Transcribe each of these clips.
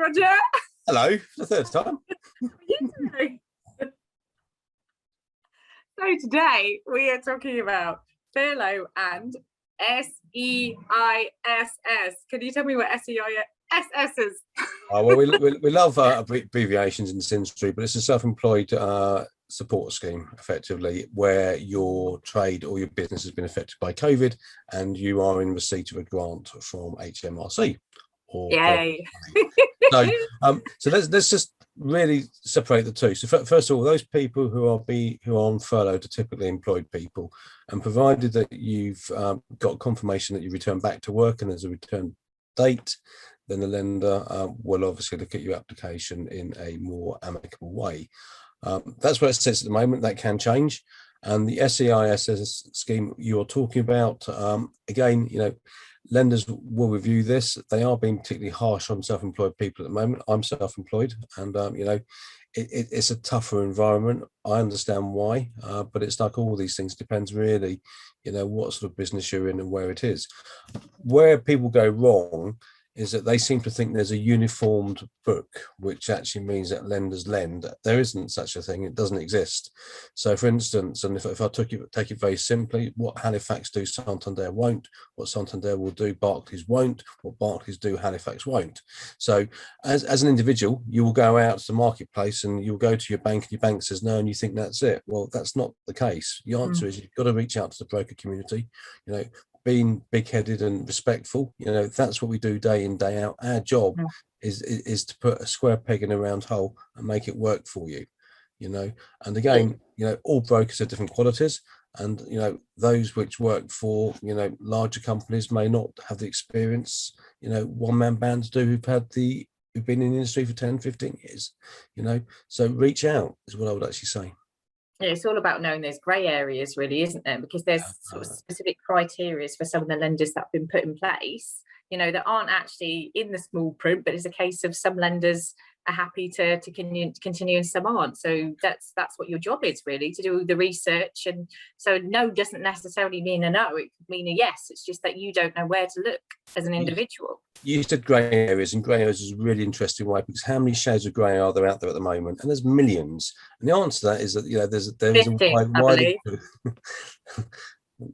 Roger. Hello, for the third time. So today we are talking about furlough and SEISS. Can you tell me what SEISS is? Well, we love abbreviations in this industry, but it's a self-employed support scheme, effectively, where your trade or your business has been affected by COVID and you are in receipt of a grant from HMRC. Yay. So let's just really separate the two. So first of all, those people who are on furlough are typically employed people, and provided that you've got confirmation that you return back to work and there's a return date, then the lender will obviously look at your application in a more amicable way. That's where it sits at the moment. That can change. And the SEISS scheme you're talking about, again, lenders will review this. They are being particularly harsh on self-employed people at the moment. I'm self-employed, and it's a tougher environment. I understand why, but it's like all these things, depends really, what sort of business you're in and where it is. Where people go wrong is that they seem to think there's a uniformed book, which actually means that lenders lend. There isn't such a thing. It doesn't exist. So, for instance, and if I take it very simply, what Halifax do, Santander won't. What Santander will do, Barclays won't. What Barclays do, Halifax won't. So, as an individual, you will go out to the marketplace and you'll go to your bank and your bank says no, and you think that's it. Well, that's not the case. The answer is you've got to reach out to the broker community. Being big-headed and respectful, that's what we do day in, day out. Our job is to put a square peg in a round hole and make it work for you, and again, all brokers are different qualities, and those which work for larger companies may not have the experience one-man bands do who've been in the industry for 10-15 years, so reach out is what I would actually say. Yeah, it's all about knowing there's grey areas, really, isn't there? Because there's sort of specific criteria for some of the lenders that have been put in place, that aren't actually in the small print, but it's a case of some lenders are happy to continue and some aren't. So that's what your job is, really, to do the research. And so no doesn't necessarily mean a no, it could mean a yes. It's just that you don't know where to look as an individual. You said grey areas, and grey areas is a really interesting way, because how many shades of grey are there out there at the moment? And there's millions. And the answer to that is that there's 50, a wide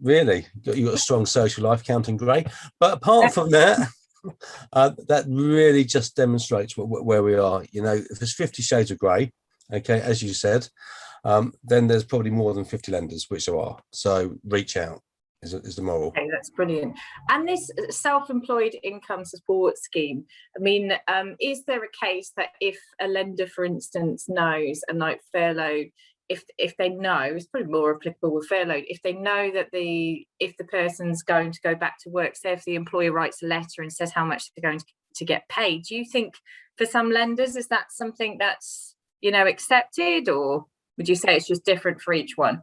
really, you've got a strong social life, counting grey. But apart from that, that really just demonstrates where we are. If there's 50 shades of grey, okay, as you said, then there's probably more than 50 lenders, which there are. So reach out is the moral. Okay, that's brilliant. And this self-employed income support scheme, I mean, is there a case that if a lender, for instance, knows, and like furlough, if they know, it's probably more applicable with furlough, if they know that if the person's going to go back to work, say if the employer writes a letter and says how much they're going to get paid, do you think for some lenders is that something that's accepted, or would you say it's just different for each one?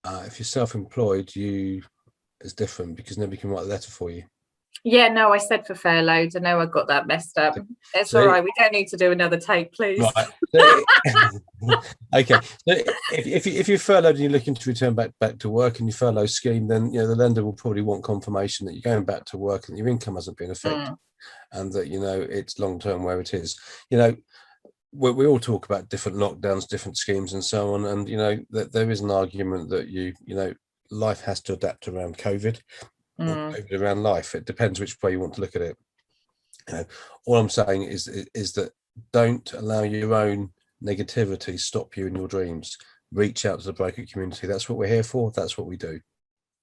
If you're self-employed, it's different because nobody can write a letter for you. Yeah, no, I said for furloughed. I know I got that messed up. It's all right. We don't need to do another take, please. Right. Okay. So if you're furloughed and you're looking to return back to work in your furlough scheme, then the lender will probably want confirmation that you're going back to work and your income hasn't been affected, and that it's long term where it is. We all talk about different lockdowns, different schemes, and so on. And that there is an argument that life has to adapt around COVID. COVID around life. It depends which way you want to look at it. All I'm saying is that don't allow your own negativity stop you in your dreams. Reach out to the broker community. That's what we're here for. That's what we do.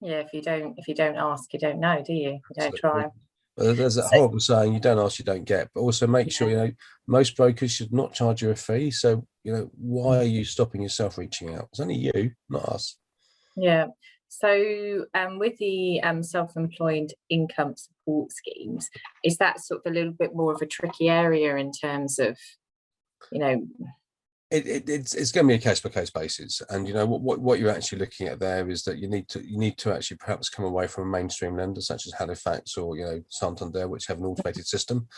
Yeah, if you don't ask, you don't know, do you? You don't try. Well, there's that horrible saying, you don't ask, you don't get. But also make sure most brokers should not charge you a fee. So why are you stopping yourself reaching out? It's only you, not us. Yeah. So with the self-employed income support schemes, is that sort of a little bit more of a tricky area in terms of, It's going to be a case-by-case basis, and what you're actually looking at there is that you need to actually perhaps come away from a mainstream lender such as Halifax or Santander, which have an automated system,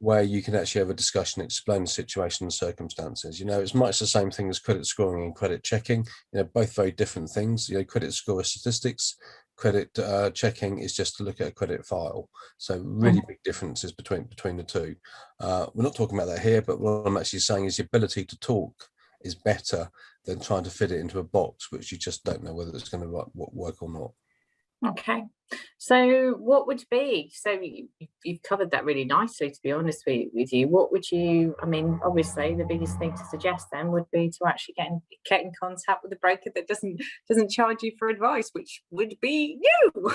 where you can actually have a discussion, explain the situation and circumstances. It's much the same thing as credit scoring and credit checking. Both very different things. Credit score is statistics, credit checking is just to look at a credit file. So really big differences between the two. We're not talking about that here, but what I'm actually saying is the ability to talk is better than trying to fit it into a box, which you just don't know whether it's going to work or not. Okay, so what would be, so you've covered that really nicely, to be honest with you. What would you, I mean, obviously the biggest thing to suggest then would be to actually get in contact with a broker that doesn't charge you for advice, which would be you.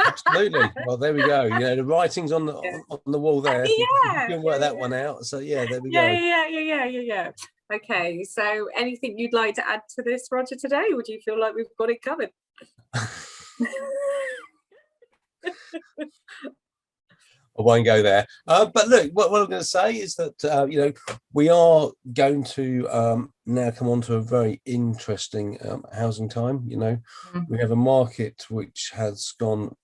Absolutely. Well, there we go. The writing's on the wall there. Yeah, you can work that one out. So yeah, there we go. Yeah. Okay, so anything you'd like to add to this, Roger, today, or do you feel like we've got it covered? I won't go there. But look, what I'm going to say is that we are going to now come on to a very interesting housing time. We have a market which has gone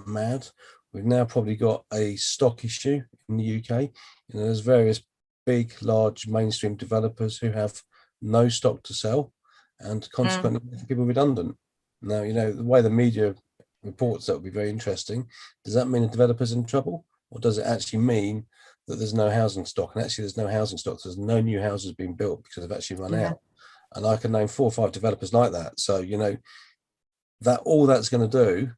mad. We've now probably got a stock issue in the UK. There's various big, large mainstream developers who have no stock to sell, and consequently making people redundant. Now, the way the media reports that would be very interesting. Does that mean the developer's in trouble, or does it actually mean that there's no housing stock? And actually, there's no housing stock. There's no new houses being built because they've actually run out. And I can name 4 or 5 developers like that. So that all that's going to do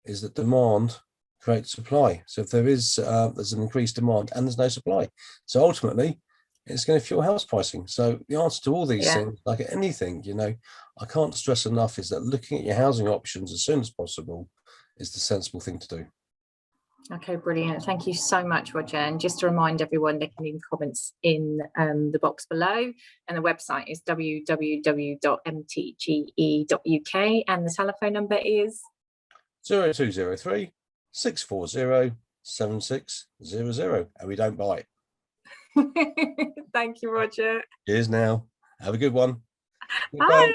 is that demand creates supply. So if there's an increased demand and there's no supply, so ultimately it's going to fuel house pricing. So the answer to all these things, like anything, I can't stress enough, is that looking at your housing options as soon as possible is the sensible thing to do. Okay, brilliant. Thank you so much, Roger. And just to remind everyone, they can leave comments in the box below. And the website is www.mtge.uk. And the telephone number is 0203 640 7600. And we don't bite. Thank you, Roger. Cheers now. Have a good one. Bye.